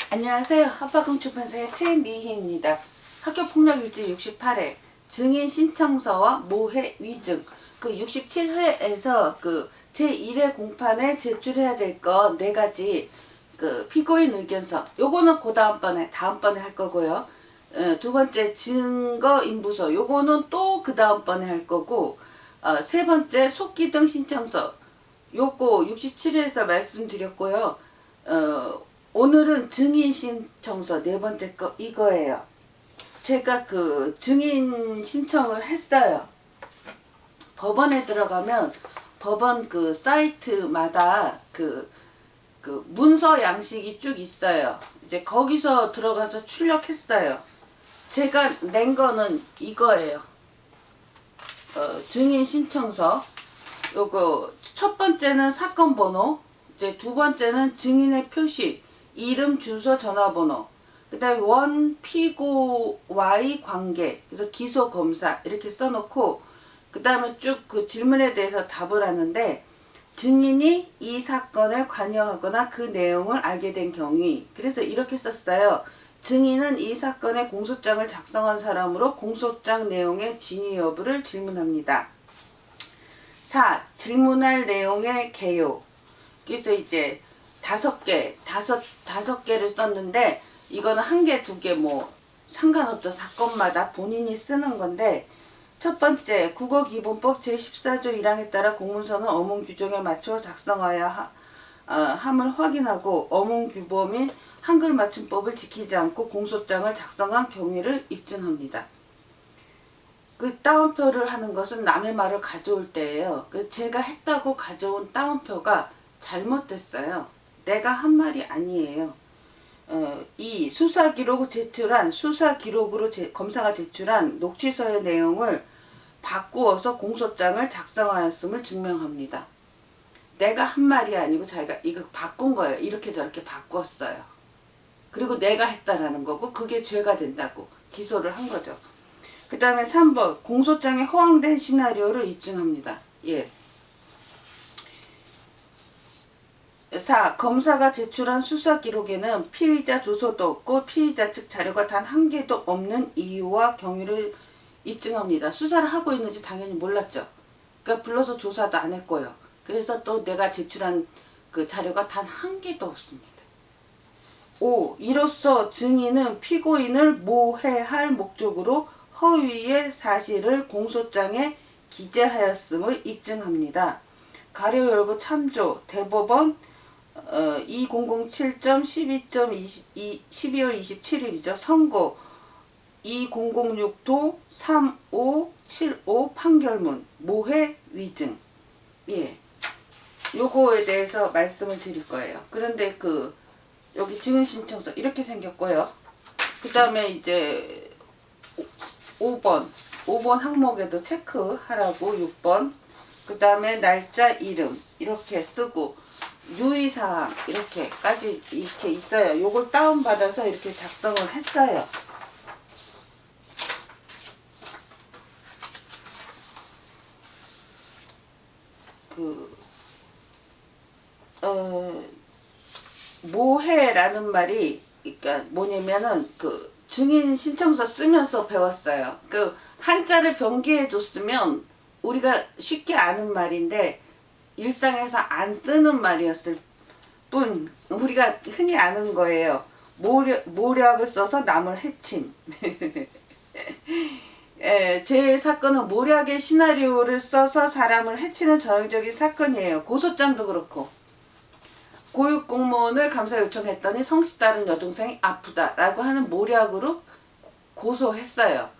안녕하세요. 한박금 출판사의 최미희입니다. 학교폭력일지 68회 증인 신청서와 모해 위증 그 67회에서 그 제1회 공판에 제출해야 될 거 4가지 그 피고인 의견서 요거는 그 다음번에 할 거고요. 두 번째 증거인부서 요거는 또 그 다음번에 할 거고, 세 번째 속기등 신청서 요거 67회에서 말씀드렸고요. 오늘은 증인 신청서 4번째 거 이거예요. 제가 그 증인 신청을 했어요. 법원에 들어가면 법원 그 사이트마다 그 문서 양식이 쭉 있어요. 이제 거기서 들어가서 출력했어요. 제가 낸 거는 이거예요. 증인 신청서. 요거 첫 번째는 사건 번호, 이제 두 번째는 증인의 표시, 이름, 주소, 전화번호, 그 다음에 원, 피고와의 관계, 그래서 기소, 검사 이렇게 써놓고, 그 다음에 쭉 그 질문에 대해서 답을 하는데, 증인이 이 사건에 관여하거나 그 내용을 알게 된 경위, 그래서 이렇게 썼어요. 증인은 이 사건의 공소장을 작성한 사람으로 공소장 내용의 진위 여부를 질문합니다. 4. 질문할 내용의 개요. 그래서 이제 5개를 썼는데, 이거는 1개, 2개 뭐 상관없죠. 사건마다 본인이 쓰는 건데, 첫 번째, 국어기본법 제14조 1항에 따라 공문서는 어문 규정에 맞춰 작성하여야 함을 확인하고 어문 규범 및 한글 맞춤법을 지키지 않고 공소장을 작성한 경위를 입증합니다. 그 따옴표를 하는 것은 남의 말을 가져올 때예요. 그 제가 했다고 가져온 따옴표가 잘못됐어요. 내가 한 말이 아니에요. 이 수사기록을 제출한 수사기록으로 검사가 제출한 녹취서의 내용을 바꾸어서 공소장을 작성하였음을 증명합니다. 내가 한 말이 아니고 자기가 이거 바꾼 거예요. 이렇게 저렇게 바꿨어요. 그리고 내가 했다라는 거고, 그게 죄가 된다고 기소를 한 거죠. 그 다음에 3번 공소장에 허황된 시나리오를 입증합니다. 예. 4. 검사가 제출한 수사기록에는 피의자 주소도 없고 피의자 측 자료가 단 1개도 없는 이유와 경위를 입증합니다. 수사를 하고 있는지 당연히 몰랐죠. 그러니까 불러서 조사도 안 했고요. 그래서 또 내가 제출한 그 자료가 단 1개도 없습니다. 5. 이로써 증인은 피고인을 모해할 목적으로 허위의 사실을 공소장에 기재하였음을 입증합니다. 가로 열고 참조 대법원 2007.12.12월 27일이죠. 선고 2006도 3575 판결문 모해 위증. 예. 요거에 대해서 말씀을 드릴 거예요. 그런데 여기 증인 신청서 이렇게 생겼고요. 그 다음에 이제 5번 항목에도 체크하라고 6번. 그 다음에 날짜, 이름 이렇게 쓰고 유의사항 이렇게 있어요. 요걸 다운받아서 이렇게 작성을 했어요. 모해라는 말이 그러니까 뭐냐면은 증인 신청서 쓰면서 배웠어요. 한자를 변기해 줬으면 우리가 쉽게 아는 말인데 일상에서 안 쓰는 말이었을 뿐 우리가 흔히 아는 거예요. 모략을 써서 남을 해침. 제 사건은 모략의 시나리오를 써서 사람을 해치는 전형적인 사건이에요. 고소장도 그렇고. 고육공무원을 감사 요청했더니 성씨 따른 여동생이 아프다라고 하는 모략으로 고소했어요.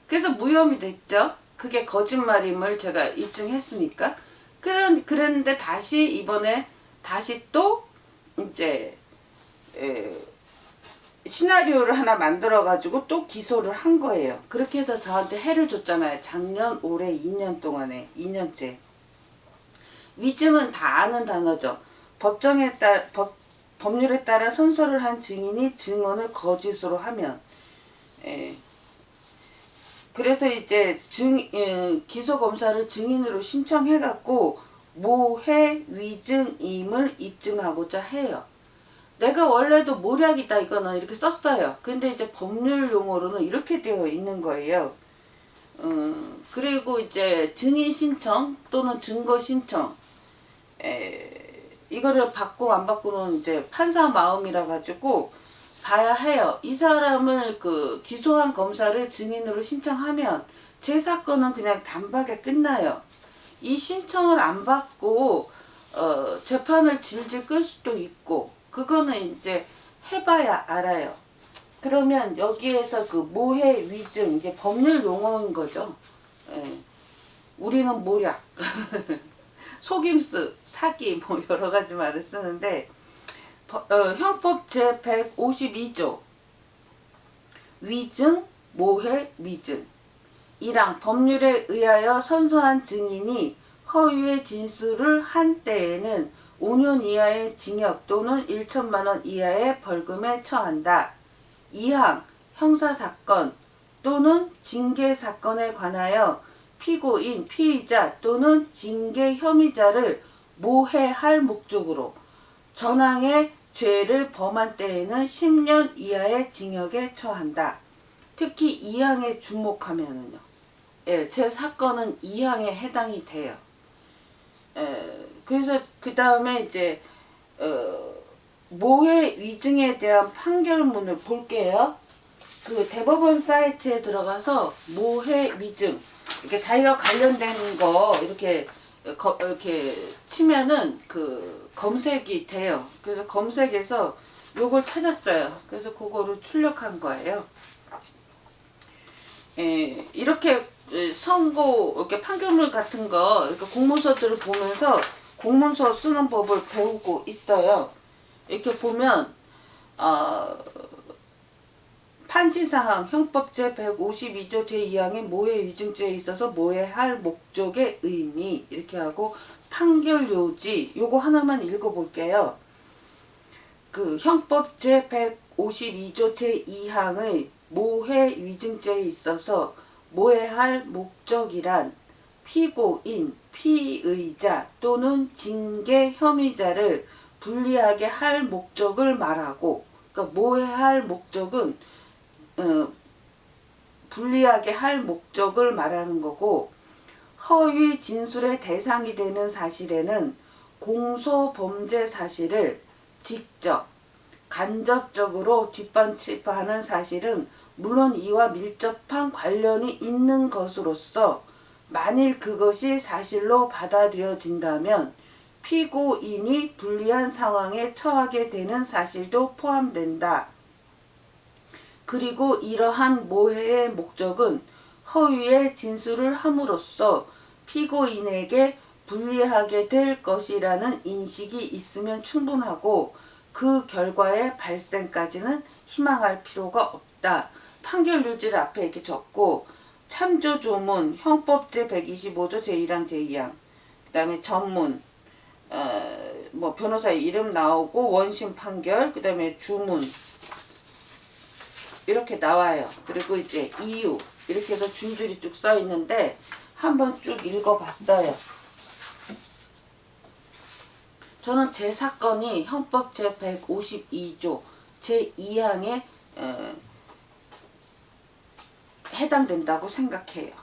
그래서 무혐의 됐죠. 그게 거짓말임을 제가 입증했으니까. 그랬는데 이번에 다시 또 이제 시나리오를 하나 만들어가지고 또 기소를 한 거예요. 그렇게 해서 저한테 해를 줬잖아요. 작년, 올해 2년 동안에 2년째. 위증은 다 아는 단어죠. 법률에 따라 선서를 한 증인이 증언을 거짓으로 하면, 그래서 이제 기소검사를 증인으로 신청해갖고 모해 위증임을 입증하고자 해요. 내가 원래도 모략이다 이거는 이렇게 썼어요. 근데 이제 법률 용어로는 이렇게 되어 있는 거예요. 그리고 이제 증인 신청 또는 증거 신청, 이거를 받고 안 받고는 이제 판사 마음이라 가지고 봐야 해요. 이 사람을 그 기소한 검사를 증인으로 신청하면 제 사건은 그냥 단박에 끝나요. 이 신청을 안 받고 재판을 질질 끌 수도 있고, 그거는 이제 해봐야 알아요. 그러면 여기에서 그 모해 위증, 이게 법률 용어인 거죠. 예. 우리는 모략, 속임수, 사기 뭐 여러 가지 말을 쓰는데, 형법 제 152조 위증, 모해, 위증 1항 법률에 의하여 선서한 증인이 허위의 진술을 한 때에는 5년 이하의 징역 또는 1천만 원 이하의 벌금에 처한다. 2항 형사사건 또는 징계사건에 관하여 피고인, 피의자 또는 징계 혐의자를 모해할 목적으로 전항의 죄를 범한 때에는 10년 이하의 징역에 처한다. 특히 2항에 주목하면은요. 예, 제 사건은 2항에 해당이 돼요. 그래서 그 다음에 이제 모해 위증에 대한 판결문을 볼게요. 그 대법원 사이트에 들어가서 모해 위증 이렇게 자기가 관련된 거 이렇게 치면은 그 검색이 돼요. 그래서 검색해서 요걸 찾았어요. 그래서 그거를 출력한 거예요. 이렇게 선고 이렇게 판결문 같은 거 이렇게 공문서들을 보면서 공문서 쓰는 법을 배우고 있어요. 이렇게 보면 판시사항 형법 제 152조 제2항의 모해 위증죄에 있어서 모해할 목적의 의미 이렇게 하고 판결 요지 요거 하나만 읽어볼게요. 그 형법 제 152조 제2항의 모해 위증죄에 있어서 모해할 목적이란 피고인, 피의자 또는 징계 혐의자를 불리하게 할 목적을 말하고, 그러니까 모해할 목적은 불리하게 할 목적을 말하는 거고, 허위 진술의 대상이 되는 사실에는 공소 범죄 사실을 직접, 간접적으로 뒷받침하는 사실은 물론 이와 밀접한 관련이 있는 것으로서 만일 그것이 사실로 받아들여진다면 피고인이 불리한 상황에 처하게 되는 사실도 포함된다. 그리고 이러한 모해의 목적은 허위의 진술을 함으로써 피고인에게 불리하게 될 것이라는 인식이 있으면 충분하고 그 결과의 발생까지는 희망할 필요가 없다. 판결 요지를 앞에 이렇게 적고 참조 조문 형법 제 125조 제1항 제2항 그 다음에 전문 뭐 변호사의 이름 나오고 원심 판결 그 다음에 주문 이렇게 나와요. 그리고 이제 이유 이렇게 해서 줄줄이 쭉 써 있는데 한번 쭉 읽어봤어요. 저는 제 사건이 형법 제 152조 제2항에 해당된다고 생각해요.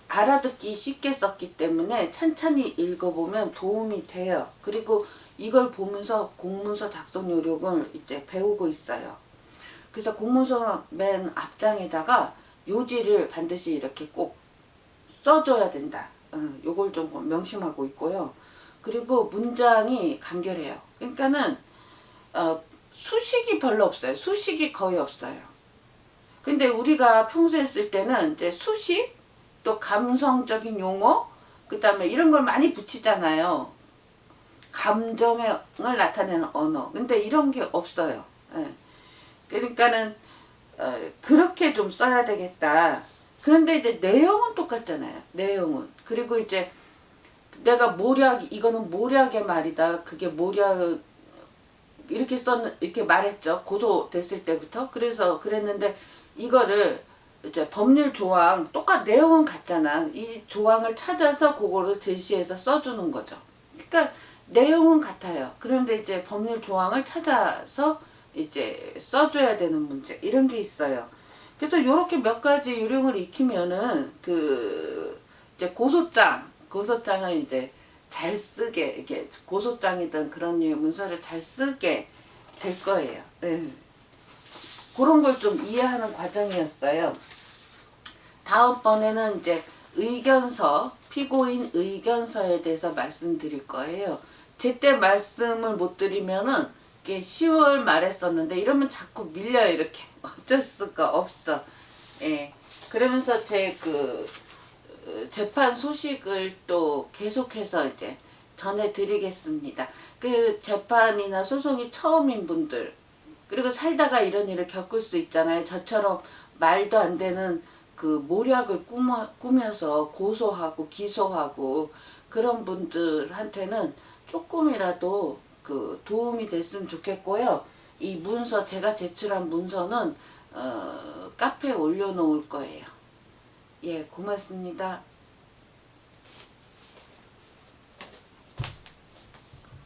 알아듣기 쉽게 썼기 때문에 찬찬히 읽어보면 도움이 돼요. 그리고 이걸 보면서 공문서 작성 요령을 이제 배우고 있어요. 그래서 공문서 맨 앞장에다가 요지를 반드시 이렇게 꼭 써줘야 된다. 요걸 좀 명심하고 있고요. 그리고 문장이 간결해요. 그러니까는 수식이 별로 없어요. 수식이 거의 없어요. 근데 우리가 평소에 쓸 때는 이제 수식, 또 감성적인 용어, 그 다음에 이런 걸 많이 붙이잖아요. 감정을 나타내는 언어. 근데 이런 게 없어요. 그러니까는 그렇게 좀 써야 되겠다. 그런데 이제 내용은 똑같잖아요. 내용은. 그리고 이제 내가 모략, 이거는 모략의 말이다. 그게 모략, 이렇게 말했죠. 고소됐을 때부터. 그래서 그랬는데 이거를 이제 법률 조항, 내용은 같잖아. 이 조항을 찾아서 그거를 제시해서 써주는 거죠. 그러니까 내용은 같아요. 그런데 이제 법률 조항을 찾아서 이제 써줘야 되는 문제 이런 게 있어요. 그래서 요렇게 몇 가지 요령을 익히면은 그 이제 고소장을 이제 잘 쓰게 이게 고소장이든 그런 류의 문서를 잘 쓰게 될 거예요. 네. 그런 걸 좀 이해하는 과정이었어요. 다음번에는 이제 의견서, 피고인 의견서에 대해서 말씀드릴 거예요. 제때 말씀을 못 드리면은 이게 10월 말에 썼는데 이러면 자꾸 밀려요. 이렇게 어쩔 수가 없어. 예. 그러면서 제 그 재판 소식을 또 계속해서 이제 전해드리겠습니다. 그 재판이나 소송이 처음인 분들 그리고 살다가 이런 일을 겪을 수 있잖아요. 저처럼 말도 안 되는 그 모략을 꾸며서 고소하고 기소하고 그런 분들한테는 조금이라도 그 도움이 됐으면 좋겠고요. 이 문서 제가 제출한 문서는 카페에 올려놓을 거예요. 예, 고맙습니다.